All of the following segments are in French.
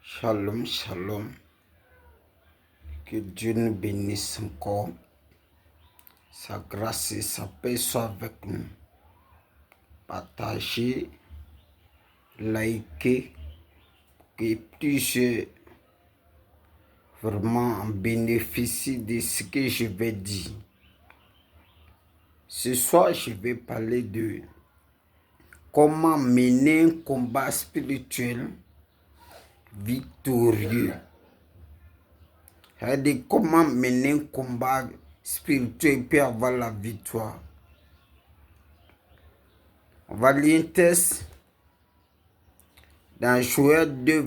Shalom, shalom. Que Dieu nous bénisse encore. Sa grâce et sa paix soient avec nous. Partagez, likez, que plusieurs vraiment bénéficient de ce que je vais dire. Ce soir, je vais parler de comment mener un combat spirituel victorieux. C'est-à-dire comment mener un combat spirituel pour avoir la victoire. On va lire un texte dans Joël 2,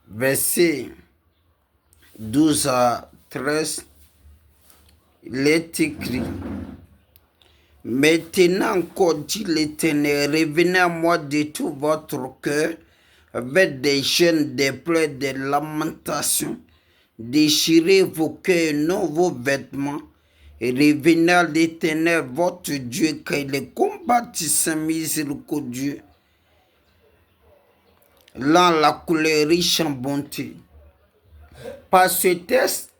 verset 12 à 13. Il est écrit: Maintenant encore, dit l'Éternel, revenez à moi de tout votre cœur, avec des jeûnes, des pleurs, des lamentations. Déchirez vos cœurs, non vos vêtements, et revenez à l'Éternel, votre Dieu, car il est compatissant, miséricordieux, lent la couleur, riche en bonté. Par ce texte,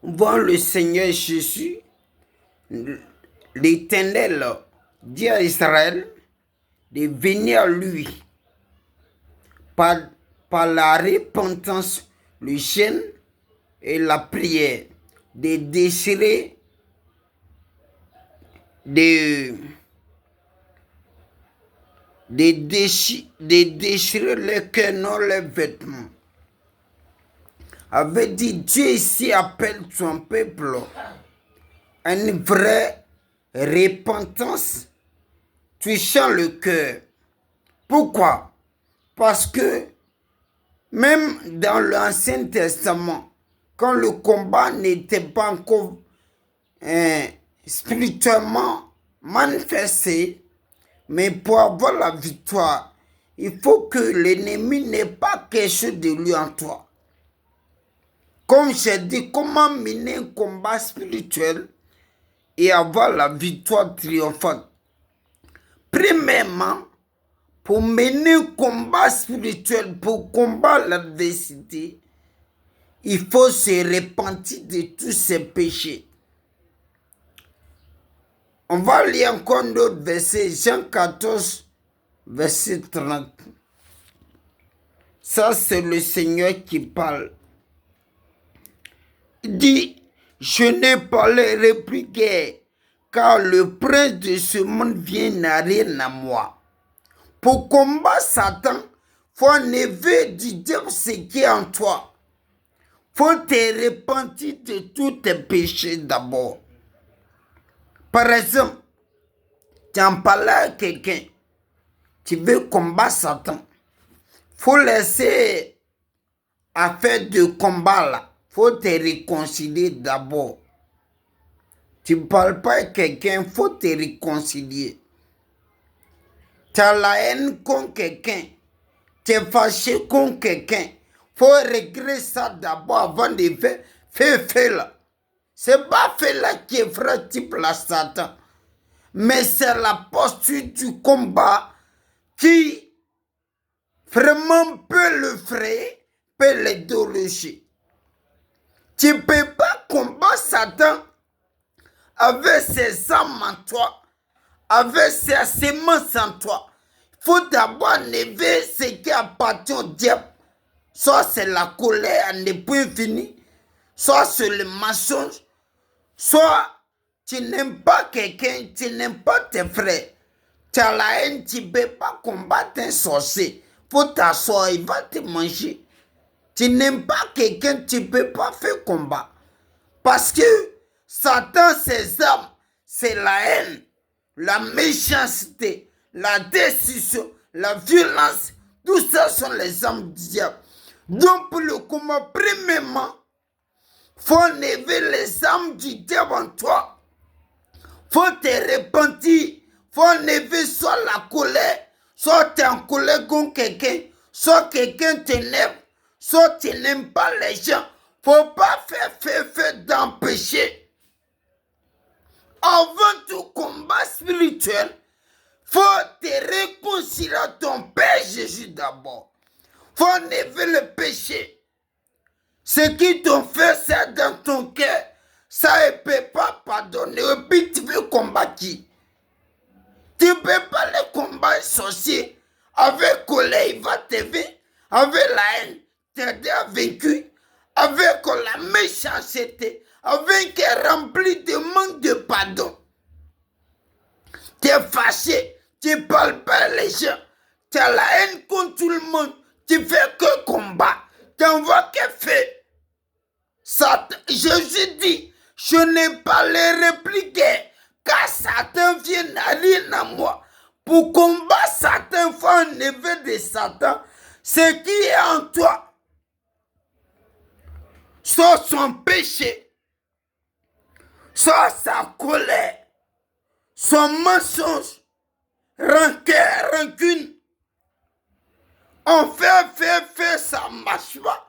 on voit le Seigneur Jésus, l'Éternel, dit à Israël de venir à lui par la repentance, le jeûne et la prière, de déchirer, de déchirer les cœurs, non les vêtements. Avait dit, Dieu ici appelle son peuple à une vraie repentance touchant le cœur. Pourquoi? Parce que même dans l'Ancien Testament, quand le combat n'était pas encore spirituellement manifesté, mais pour avoir la victoire, il faut que l'ennemi n'ait pas quelque chose de lui en toi. Comme j'ai dit, comment mener un combat spirituel et avoir la victoire triomphante? Premièrement, pour mener un combat spirituel, pour combattre l'adversité, il faut se repentir de tous ses péchés. On va lire encore un autre verset, Jean 14, verset 30. Ça, c'est le Seigneur qui parle. Il dit, je ne parlerai plus guère, car le prince de ce monde vient n'a rien à moi. Pour combattre Satan, faut enlever du diable ce qui est en toi. Faut te repentir de tous tes péchés d'abord. Par exemple, tu en parles à quelqu'un, tu veux combattre Satan. Faut laisser affaire de combat là. Faut te réconcilier d'abord. Tu ne parles pas à quelqu'un, faut te réconcilier. Tu as la haine contre quelqu'un, tu es fâché contre quelqu'un. Faut régler ça d'abord avant de faire là. C'est pas fait là qui est vrai type la Satan. Mais c'est la posture du combat qui vraiment peut le frayer, peut le déloger. Tu ne peux pas combattre Satan avec ses âmes en toi, avec ses semences en toi. Il faut d'abord enlever ce qui appartient au diable. Soit c'est la colère à ne point fini, soit c'est le mensonge, soit tu n'aimes pas quelqu'un, tu n'aimes pas tes frères. Tu as la haine, tu ne peux pas combattre un sorcier. Il faut t'asseoir, il va te manger. Tu n'aimes pas quelqu'un, tu ne peux pas faire combat. Parce que Satan, ses armes, c'est la haine, la méchanceté, la décision, la violence. Tout ça sont les armes du diable. Donc pour le combat, premièrement, faut enlever les armes du diable en toi. Faut te repentir. Faut enlever soit la colère, soit tu es en colère contre quelqu'un, soit quelqu'un t'énerve, soit tu n'aimes pas les gens. Faut pas faire d'empêcher. Avant tout combat combat spirituel, faut te réconcilier à ton Père Jésus d'abord. Faut enlever le péché. Ce qui t'ont fait ça dans ton cœur, ça ne peut pas pardonner. Et puis tu veux combattre qui? Tu ne peux pas le combattre sorcier. Avec colère, il va te vaincre. Avec la haine, tu as vaincu. Avec la méchanceté, avec un rempli de manque de pardon. Tu es fâché, tu ne parles pas les gens. Tu as la haine contre tout le monde. Tu fais que combat. Tu n'en vois que faire. Jésus dit, je n'ai pas les répliquer, car Satan vient à rien à moi. Pour combattre Satan, il faut enlever de Satan ce qui est en toi. Soit son péché, soit sa colère, son mensonge, rancœur, rancune. On fait, ça ne marche pas.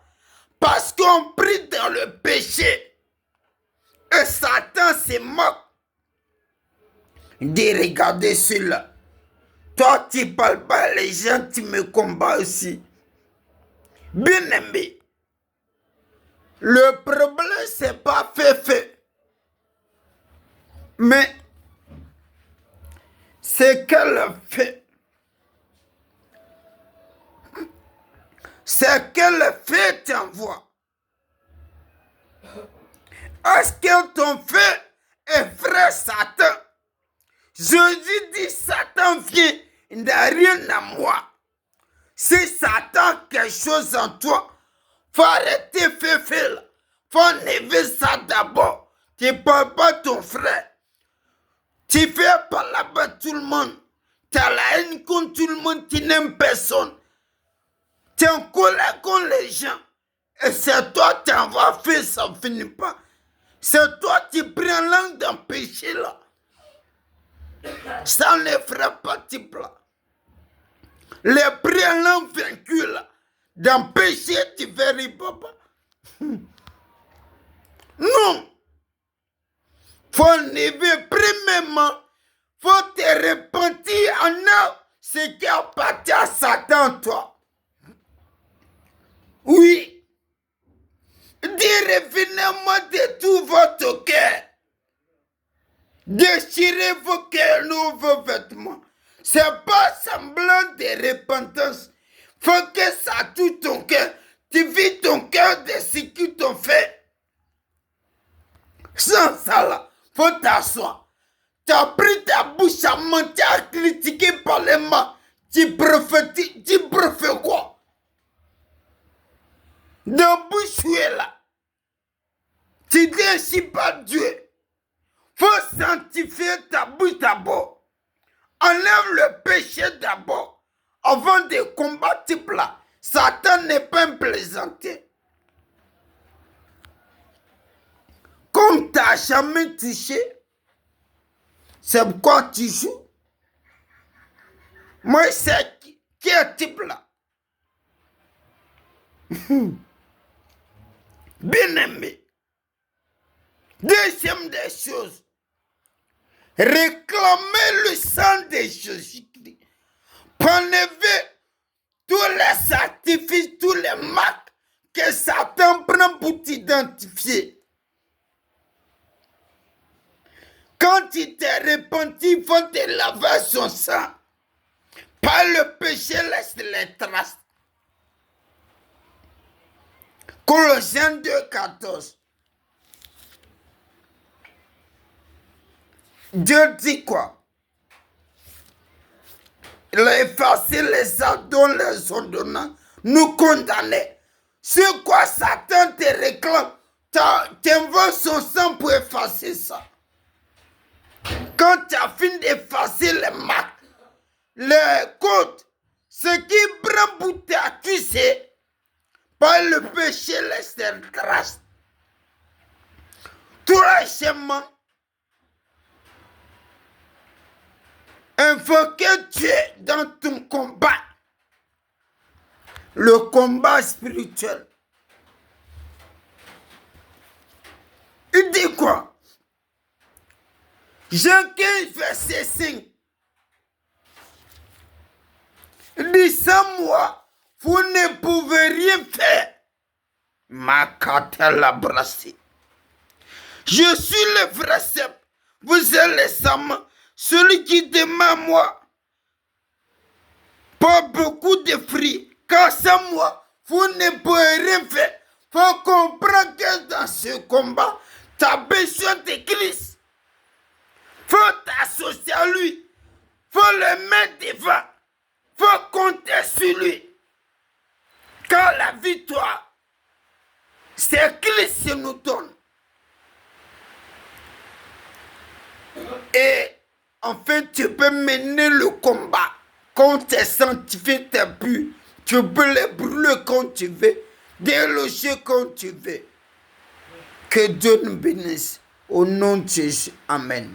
Parce qu'on prie dans le péché. Et Satan se moque. Il dit, regardez celui-là. Toi, tu ne parles pas, les gens, tu me combats aussi. Bien aimé. Le problème, ce n'est pas fait. Mais, c'est qu'elle fait. C'est qu'elle fait t'envoie. Est-ce que ton fait est vrai, Satan? Jésus dit, Satan vient, il n'a rien à moi. Si Satan a quelque chose en toi, faut arrêter faire. Faut enlever ça d'abord. Tu ne parles pas ton frère. Tu fais pas là-bas tout le monde. Tu as la haine contre tout le monde, tu n'aimes personne. Tu es en colère contre les gens. Et c'est toi qui en vas faire, ça ne finit pas. C'est toi qui prends langue d'un péché là. Ça ne fera pas type là. Les prends langue vaincu là. Dans péché, tu ne verras pas. Non. Faut enlever, premièrement, faut te repentir en eux ce qui appartient à Satan, toi. Oui. Dis, revenez-moi de tout votre cœur. Déchirez vos cœurs, vos vêtements. C'est pas semblant de repentance. Faut que ça touche ton cœur. Tu vis ton cœur de ce qu'ils t'ont fait. Sans ça là, faut t'asseoir. Tu as pris ta bouche à mentir, à critiquer par les mains. Tu prophètes quoi? De bouche tu es là. Tu dis ainsi par Dieu. Faut sanctifier ta bouche d'abord. Enlève le péché d'abord. Avant de combattre là. Satan n'est pas un plaisantin. Comme tu n'as jamais touché, c'est pourquoi tu joues. Moi, c'est qui est type là. Bien aimé. Deuxième des choses. Réclamer le sang de Jésus-Christ. Pour enlever tous les sacrifices, tous les marques que Satan prend pour t'identifier. Quand il t'est repenti, il faut te laver son sang. Par le péché, laisse les traces. Colossiens 2, 14. Dieu dit quoi? Il a effacé les actes dont les ordonnances nous condamnaient. C'est quoi Satan te réclame? Tu envoies son sang pour effacer ça. Quand tu as fini d'effacer les marques, les côtes, ce qui prend pour t'accuser, par le péché, laisse des traces. Troisièmement, invoquer Dieu dans ton combat. Le combat spirituel. Il dit quoi? Jean 15, verset 5. Dit sans moi, vous ne pouvez rien faire. Makata la brassée. Je suis le vrai cep. Vous êtes les samans. Celui qui demande moi. Pas beaucoup de fruits. Car sans moi, vous ne pouvez rien faire. Faut comprendre que dans ce combat, tu as besoin de Christ. Faut t'associer à lui. Faut le mettre devant. Faut compter sur lui. Car la victoire, c'est Christ qui nous donne. Et enfin, tu peux mener le combat. Quand tu es sanctifié, tes buts, tu peux les brûler quand tu veux, déloger quand tu veux. Que Dieu nous bénisse. Au nom de Jésus. Amen.